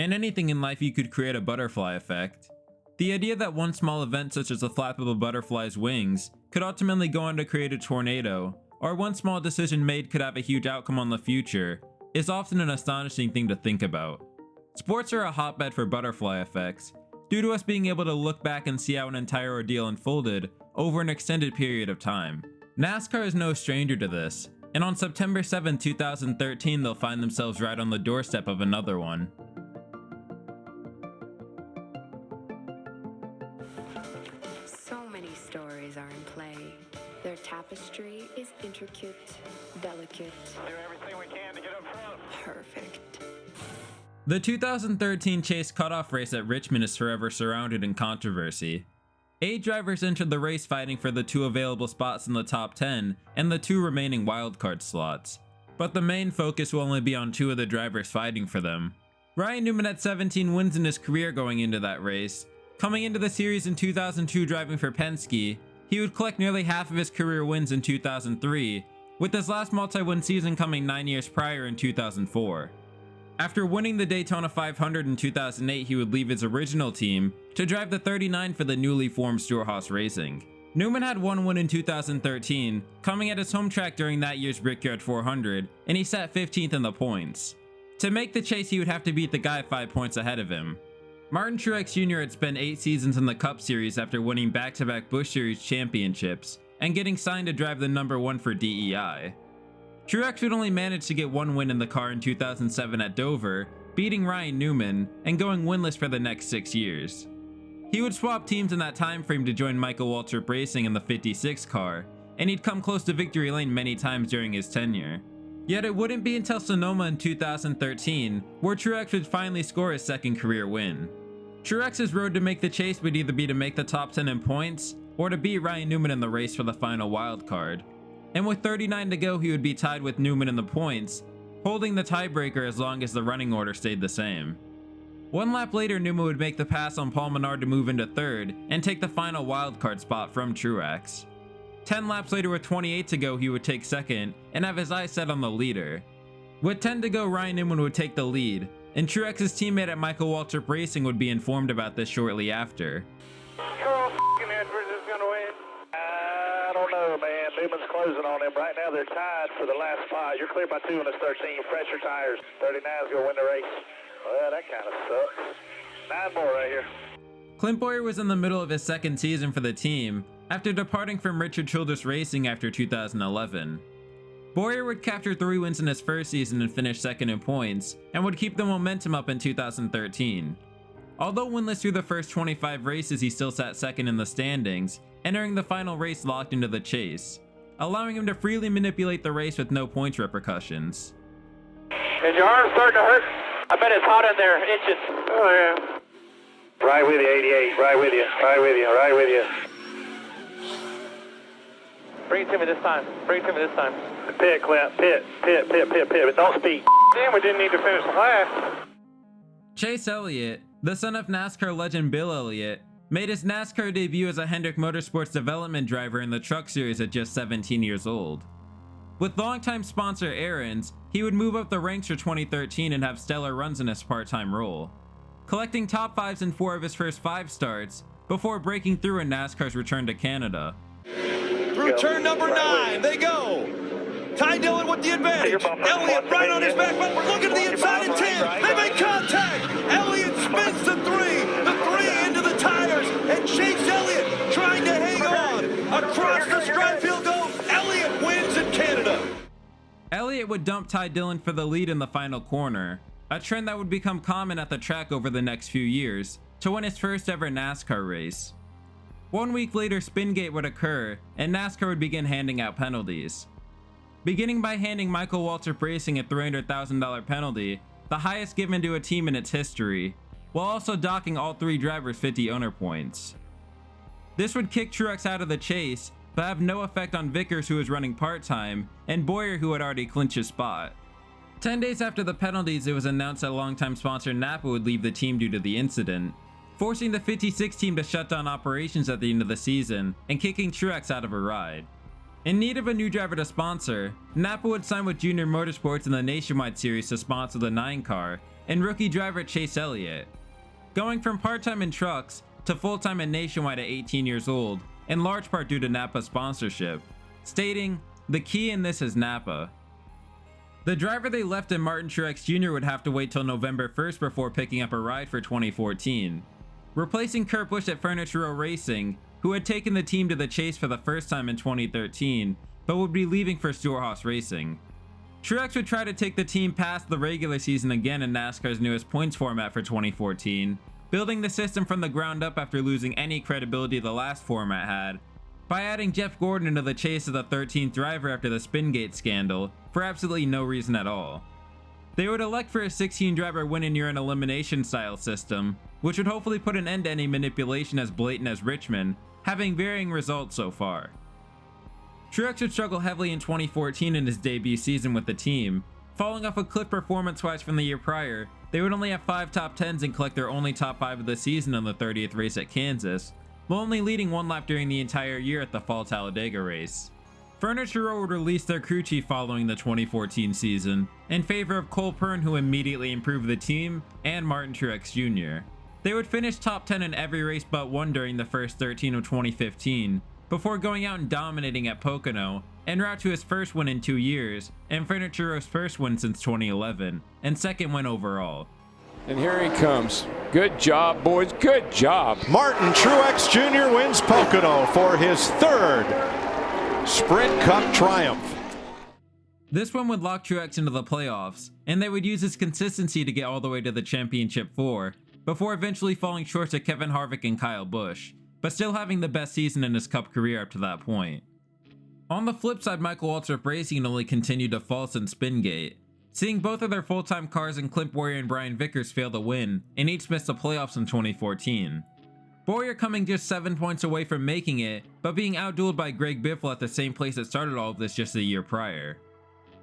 In anything in life, you could create a butterfly effect. The idea that one small event such as the flap of a butterfly's wings could ultimately go on to create a tornado, or one small decision made could have a huge outcome on the future, is often an astonishing thing to think about. Sports are a hotbed for butterfly effects, due to us being able to look back and see how an entire ordeal unfolded over an extended period of time. NASCAR is no stranger to this, and on September 7, 2013 they'll find themselves right on the doorstep of another one. So many stories are in play. Their tapestry is intricate, delicate. Do everything we can to get up front. Perfect. The 2013 Chase cutoff race at Richmond is forever surrounded in controversy. 8 drivers entered the race fighting for the 2 available spots in the top 10 and the 2 remaining wildcard slots, but the main focus will only be on 2 of the drivers fighting for them. Ryan Newman had 17 wins in his career going into that race. Coming into the series in 2002 driving for Penske, he would collect nearly half of his career wins in 2003, with his last multi-win season coming 9 years prior in 2004. After winning the Daytona 500 in 2008, he would leave his original team to drive the 39 for the newly formed Stewart-Haas Racing. Newman had 1 win in 2013, coming at his home track during that year's Brickyard 400, and he sat 15th in the points. To make the chase, he would have to beat the guy 5 points ahead of him. Martin Truex Jr. had spent 8 seasons in the Cup Series after winning back-to-back Busch Series championships and getting signed to drive the number 1 for DEI. Truex would only manage to get 1 win in the car in 2007 at Dover, beating Ryan Newman and going winless for the next 6 years. He would swap teams in that time frame to join Michael Waltrip Racing in the 56 car, and he'd come close to victory lane many times during his tenure. Yet it wouldn't be until Sonoma in 2013 where Truex would finally score his second career win. Truex's road to make the chase would either be to make the top 10 in points, or to beat Ryan Newman in the race for the final wild card. And with 39 to go, he would be tied with Newman in the points, holding the tiebreaker as long as the running order stayed the same. 1 lap later, Newman would make the pass on Paul Menard to move into 3rd and take the final wildcard spot from Truex. 10 laps later, with 28 to go, he would take 2nd and have his eyes set on the leader. With 10 to go, Ryan Newman would take the lead, and Truex's teammate at Michael Waltrip Racing would be informed about this shortly after. Carl Edwards is going to win. I don't know, man. Newman's closing on him. Right now they're tied for the last spot. You're clear by 2 on this 13. Fresher tires. 39 is going to win the race. Well, that kind of sucks. 9 more right here. Clint Bowyer was in the middle of his 2nd season for the team after departing from Richard Childress Racing after 2011. Bowyer would capture 3 wins in his first season and finish 2nd in points, and would keep the momentum up in 2013. Although winless through the first 25 races, he still sat 2nd in the standings, entering the final race locked into the chase, allowing him to freely manipulate the race with no points repercussions. Is your arm starting to hurt? I bet it's hot in there, itches. Oh, yeah. Right with you, 88. Right with you. Right with you. Right with you. Bring it to me this time. Bring it to me this time. Pit, Clint. Pit. But don't speed. Damn, we didn't need to finish last. Chase Elliott, the son of NASCAR legend Bill Elliott, made his NASCAR debut as a Hendrick Motorsports development driver in the Truck Series at just 17 years old. With longtime sponsor Aaron's, he would move up the ranks for 2013 and have stellar runs in his part-time role, collecting top 5s in 4 of his first 5 starts before breaking through in NASCAR's return to Canada. Through turn number 9, they go. Ty Dillon with the advantage. Elliott right on his back bumper, looking to the inside at 10. They make contact. Elliott spins the 3 into the tires, and Chase Elliott trying to hang on. Across the stripe field goes. Elliott wins in Canada. Elliott would dump Ty Dillon for the lead in the final corner, a trend that would become common at the track over the next few years, to win his first ever NASCAR race. 1 week later, Spingate would occur, and NASCAR would begin handing out penalties. Beginning by handing Michael Waltrip Racing a $300,000 penalty, the highest given to a team in its history, while also docking all 3 drivers 50 owner points. This would kick Truex out of the chase, but have no effect on Vickers, who was running part-time, and Bowyer, who had already clinched his spot. 10 days after the penalties, it was announced that longtime sponsor Napa would leave the team due to the incident, forcing the 56 team to shut down operations at the end of the season and kicking Truex out of a ride. In need of a new driver to sponsor, Napa would sign with Junior Motorsports in the Nationwide Series to sponsor the 9 car and rookie driver Chase Elliott. Going from part-time in trucks to full-time in Nationwide at 18 years old, in large part due to Napa's sponsorship, stating, "The key in this is Napa." The driver they left in Martin Truex Jr. would have to wait till November 1st before picking up a ride for 2014. Replacing Kurt Busch at Furniture Row Racing, who had taken the team to the chase for the first time in 2013, but would be leaving for Stewart-Haas Racing. Truex would try to take the team past the regular season again in NASCAR's newest points format for 2014, building the system from the ground up after losing any credibility the last format had, by adding Jeff Gordon into the chase as the 13th driver after the Spingate scandal, for absolutely no reason at all. They would elect for a 16-driver win-and-you're-in elimination style system, which would hopefully put an end to any manipulation as blatant as Richmond, having varying results so far. Truex would struggle heavily in 2014 in his debut season with the team. Falling off a cliff performance-wise from the year prior, they would only have 5 top 10s and collect their only top 5 of the season on the 30th race at Kansas, while only leading 1 lap during the entire year at the Fall Talladega race. Furniture Row would release their crew chief following the 2014 season, in favor of Cole Pearn, who immediately improved the team, and Martin Truex Jr. They would finish top 10 in every race but one during the first 13 of 2015, before going out and dominating at Pocono, en route to his first win in 2 years, and Furniture Row's first win since 2011, and second win overall. And here he comes. Good job, boys. Good job. Martin Truex Jr. wins Pocono for his 3rd Sprint Cup triumph. This one would lock Truex into the playoffs, and they would use his consistency to get all the way to the Championship 4, before eventually falling short to Kevin Harvick and Kyle Busch, but still having the best season in his Cup career up to that point. On the flip side, Michael Waltrip Racing only continued to fall since Spingate, seeing both of their full-time cars in Clint Bowyer and Brian Vickers fail to win, and each missed the playoffs in 2014. Bowyer coming just 7 points away from making it, but being outdueled by Greg Biffle at the same place that started all of this just a year prior.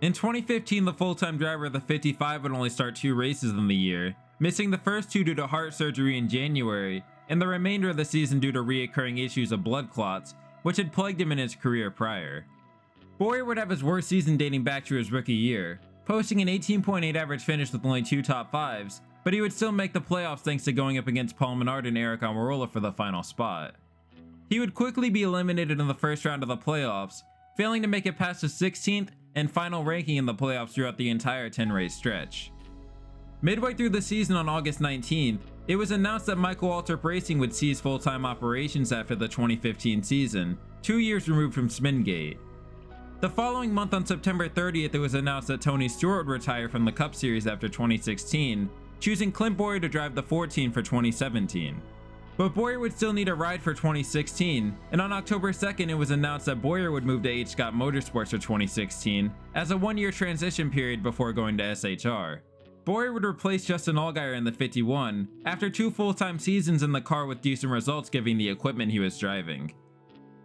In 2015, the full-time driver of the 55 would only start 2 races in the year, missing the first 2 due to heart surgery in January, and the remainder of the season due to reoccurring issues of blood clots, which had plagued him in his career prior. Bowyer would have his worst season dating back to his rookie year, posting an 18.8 average finish with only 2 top 5s, but he would still make the playoffs thanks to going up against Paul Menard and Eric Almirola for the final spot. He would quickly be eliminated in the first round of the playoffs, failing to make it past the 16th and final ranking in the playoffs throughout the entire 10-race stretch. Midway through the season on August 19th, it was announced that Michael Waltrip Racing would cease full-time operations after the 2015 season, 2 years removed from Spingate. The following month on September 30th, it was announced that Tony Stewart would retire from the Cup Series after 2016, choosing Clint Bowyer to drive the 14 for 2017. But Bowyer would still need a ride for 2016, and on October 2nd it was announced that Bowyer would move to H. Scott Motorsports for 2016, as a 1-year transition period before going to SHR. Bowyer would replace Justin Allgaier in the 51, after 2 full-time seasons in the car with decent results given the equipment he was driving.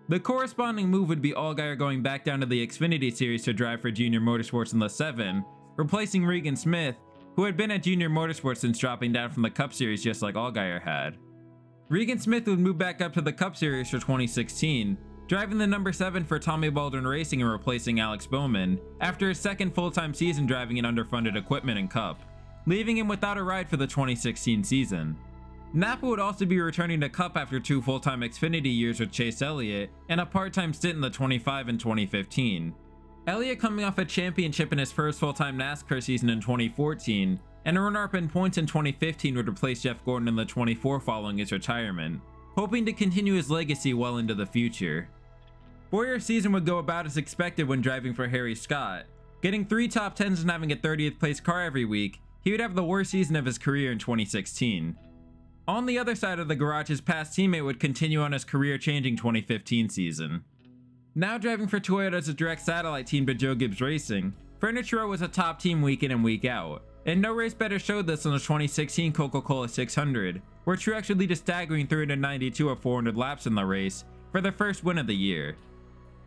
The corresponding move would be Allgaier going back down to the Xfinity Series to drive for Junior Motorsports in the 7, replacing Regan Smith, who had been at Junior Motorsports since dropping down from the Cup Series just like Allgaier had. Regan Smith would move back up to the Cup Series for 2016, driving the number 7 for Tommy Baldwin Racing and replacing Alex Bowman, after his second full-time season driving in underfunded equipment and Cup, leaving him without a ride for the 2016 season. Napa would also be returning to Cup after 2 full-time Xfinity years with Chase Elliott and a part-time stint in the 25 and 2015. Elliott coming off a championship in his first full-time NASCAR season in 2014, and a runner-up in points in 2015 would replace Jeff Gordon in the 24 following his retirement, hoping to continue his legacy well into the future. Bowyer's season would go about as expected when driving for Harry Scott. Getting 3 top 10s and having a 30th place car every week, he would have the worst season of his career in 2016. On the other side of the garage, his past teammate would continue on his career-changing 2015 season. Now driving for Toyota as a direct satellite team to Joe Gibbs Racing, Furniture Row was a top team week in and week out, and no race better showed this than the 2016 Coca-Cola 600, where Truex would lead a staggering 392 of 400 laps in the race for their first win of the year.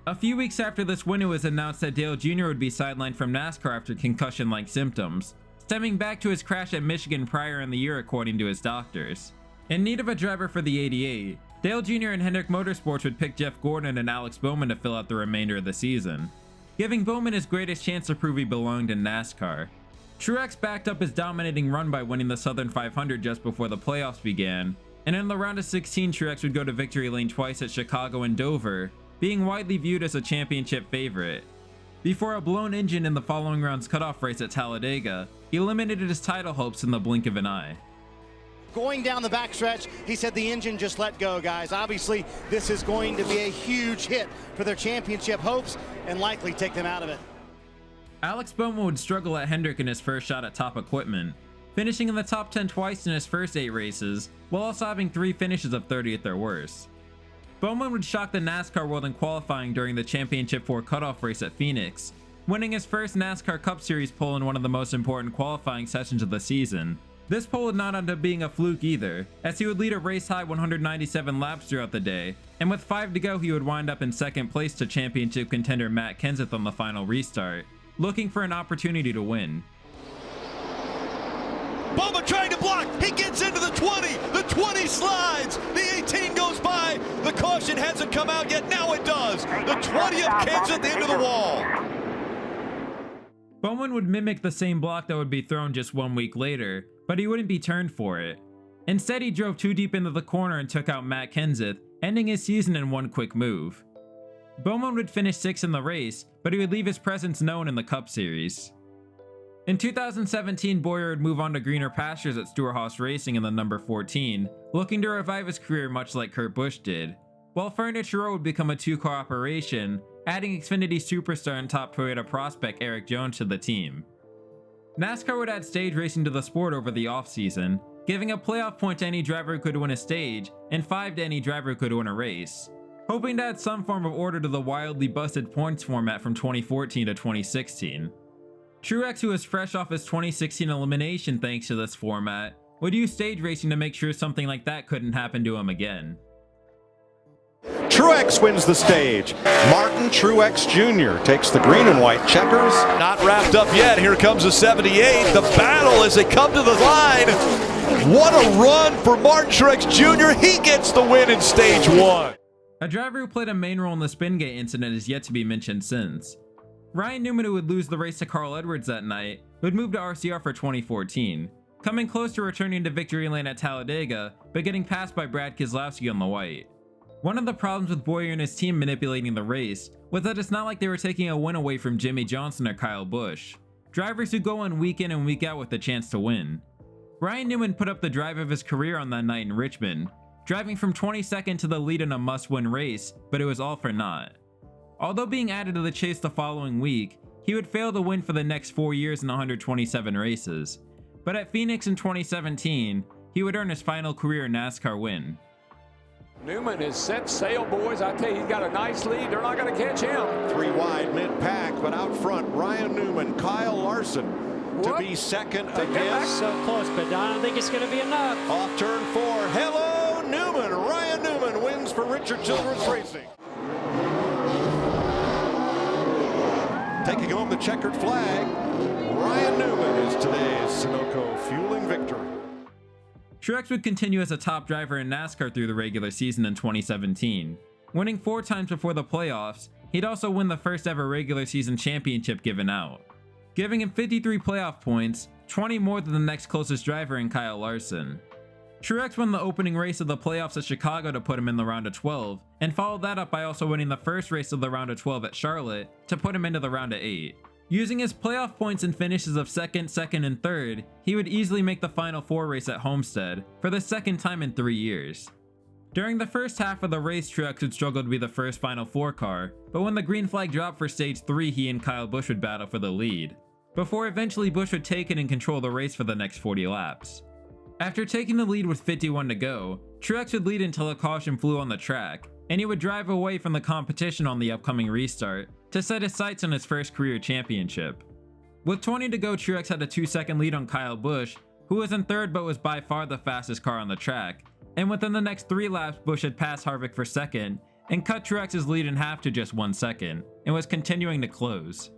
A few weeks after this win, it was announced that Dale Jr. would be sidelined from NASCAR after concussion-like symptoms, stemming back to his crash at Michigan prior in the year according to his doctors. In need of a driver for the 88, Dale Jr. and Hendrick Motorsports would pick Jeff Gordon and Alex Bowman to fill out the remainder of the season, giving Bowman his greatest chance to prove he belonged in NASCAR. Truex backed up his dominating run by winning the Southern 500 just before the playoffs began, and in the round of 16 Truex would go to victory lane twice at Chicago and Dover, being widely viewed as a championship favorite. Before a blown engine in the following round's cutoff race at Talladega, he eliminated his title hopes in the blink of an eye. Going down the backstretch, he said the engine just let go, guys. Obviously, this is going to be a huge hit for their championship hopes and likely take them out of it. Alex Bowman would struggle at Hendrick in his first shot at top equipment, finishing in the top 10 twice in his first 8 races, while also having 3 finishes of 30th or worse. Bowman would shock the NASCAR world in qualifying during the Championship 4 cutoff race at Phoenix, winning his first NASCAR Cup Series pole in one of the most important qualifying sessions of the season. This pole would not end up being a fluke either, as he would lead a race-high 197 laps throughout the day, and with 5 to go he would wind up in second place to championship contender Matt Kenseth on the final restart, looking for an opportunity to win. Bowman trying to block, he gets into the 20 slides, the 18 goes by, the caution hasn't come out yet, now it does, the 20 of Kenseth into the wall. Bowman would mimic the same block that would be thrown just 1 week later, but he wouldn't be turned for it. Instead, he drove too deep into the corner and took out Matt Kenseth, ending his season in one quick move. Bowman would finish 6th in the race, but he would leave his presence known in the Cup Series. In 2017, Bowyer would move on to greener pastures at Stewart-Haas Racing in the number 14, looking to revive his career much like Kurt Busch did, while Furniture Row would become a 2-car operation, adding Xfinity superstar and top Toyota prospect Erik Jones to the team. NASCAR would add stage racing to the sport over the offseason, giving a playoff point to any driver who could win a stage, and 5 to any driver who could win a race, hoping to add some form of order to the wildly busted points format from 2014 to 2016. Truex, who was fresh off his 2016 elimination thanks to this format, would use stage racing to make sure something like that couldn't happen to him again. Truex wins the stage. Martin Truex Jr. takes the green and white checkers. Not wrapped up yet, here comes the 78, the battle as they come to the line. What a run for Martin Truex Jr., he gets the win in stage 1. A driver who played a main role in the Spingate incident is yet to be mentioned since. Ryan Newman, who would lose the race to Carl Edwards that night, would move to RCR for 2014, coming close to returning to victory lane at Talladega, but getting passed by Brad Keselowski on the white. One of the problems with Bowyer and his team manipulating the race was that it's not like they were taking a win away from Jimmy Johnson or Kyle Busch, drivers who go on week in and week out with a chance to win. Ryan Newman put up the drive of his career on that night in Richmond, driving from 22nd to the lead in a must-win race, but it was all for naught. Although being added to the chase the following week, he would fail to win for the next 4 years in 127 races, but at Phoenix in 2017, he would earn his final career NASCAR win. Newman is set sail, boys. I tell you, he's got a nice lead. They're not going to catch him. 3 wide mid-pack, but out front, Ryan Newman, Kyle Larson to be second again. So close, but I don't think it's going to be enough. Off turn 4, hello Newman. Ryan Newman wins for Richard Childress Racing. Taking home the checkered flag, Ryan Newman is today's Sunoco fueling victory. Truex would continue as a top driver in NASCAR through the regular season in 2017. Winning 4 times before the playoffs, he'd also win the first ever regular season championship given out, giving him 53 playoff points, 20 more than the next closest driver in Kyle Larson. Truex won the opening race of the playoffs at Chicago to put him in the round of 12, and followed that up by also winning the first race of the round of 12 at Charlotte to put him into the round of 8. Using his playoff points and finishes of 2nd, and 3rd, he would easily make the Final 4 race at Homestead for the 2nd time in 3 years. During the first half of the race, Truex would struggle to be the first Final 4 car, but when the green flag dropped for stage 3, he and Kyle Busch would battle for the lead, before eventually Busch would take it and control the race for the next 40 laps. After taking the lead with 51 to go, Truex would lead until a caution flew on the track, and he would drive away from the competition on the upcoming restart to set his sights on his first career championship. With 20 to go, Truex had a 2-second lead on Kyle Busch, who was in 3rd but was by far the fastest car on the track, and within the next 3 laps Busch had passed Harvick for 2nd and cut Truex's lead in half to just 1 second, and was continuing to close.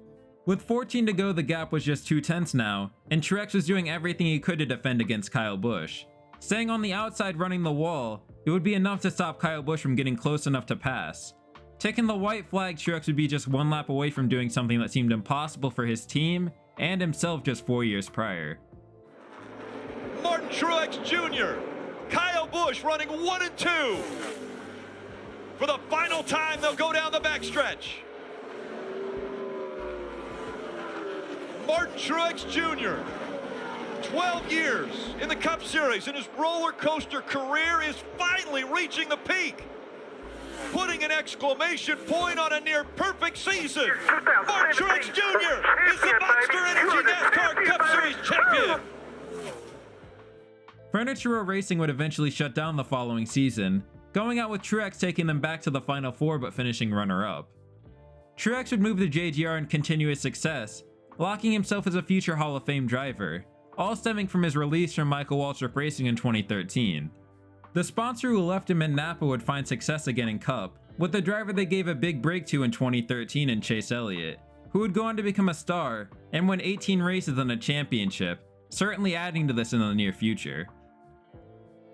With 14 to go, the gap was just 2/10 now, and Truex was doing everything he could to defend against Kyle Busch, staying on the outside running the wall, It would be enough to stop Kyle Busch from getting close enough to pass. Taking the white flag, Truex would be just one lap away from doing something that seemed impossible for his team and himself just 4 years prior. Martin Truex Jr., Kyle Busch running 1 and 2. For the final time, they'll go down the backstretch. Martin Truex Jr., 12 years in the Cup Series, and his roller coaster career is finally reaching the peak, putting an exclamation point on a near perfect season. Martin Truex Jr. is the Monster Energy NASCAR Cup Series champion. Furniture Row Racing would eventually shut down the following season, going out with Truex taking them back to the Final Four but finishing runner-up. Truex would move to JGR and continue his success, locking himself as a future Hall of Fame driver, all stemming from his release from Michael Waltrip Racing in 2013. The sponsor who left him in Napa would find success again in Cup, with the driver they gave a big break to in 2013 in Chase Elliott, who would go on to become a star and win 18 races and a championship, certainly adding to this in the near future.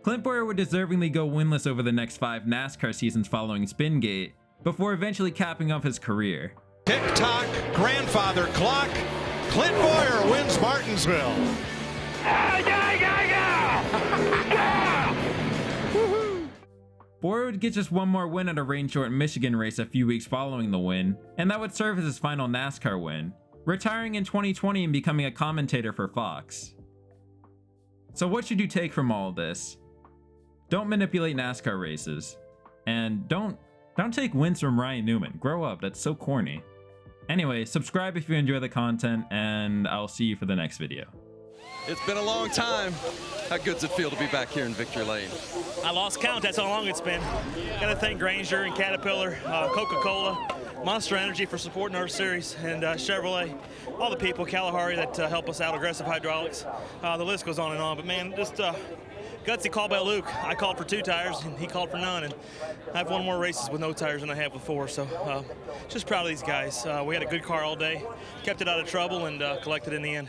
Clint Bowyer would deservingly go winless over the next 5 NASCAR seasons following Spingate, before eventually capping off his career. Tick-tock, grandfather clock. Clint Bowyer wins Martinsville. Bowyer would get just one more win at a rain-short Michigan race a few weeks following the win, and that would serve as his final NASCAR win, retiring in 2020 and becoming a commentator for Fox. So what should you take from all of this? Don't manipulate NASCAR races. And don't take wins from Ryan Newman. Grow up, that's so corny. Anyway, subscribe if you enjoy the content, and I'll see you for the next video. It's been a long time. How good's it feel to be back here in Victory Lane? I lost count, that's how long it's been. Gotta thank Granger and Caterpillar, Coca-Cola, Monster Energy for supporting our series, and Chevrolet, all the people, Kalahari, that help us out, Aggressive Hydraulics. The list goes on and on, but man, just gutsy call by Luke. I called for 2 tires, and he called for none, and I've won more races with no tires than I have with 4, so just proud of these guys. We had a good car all day, kept it out of trouble, and collected in the end.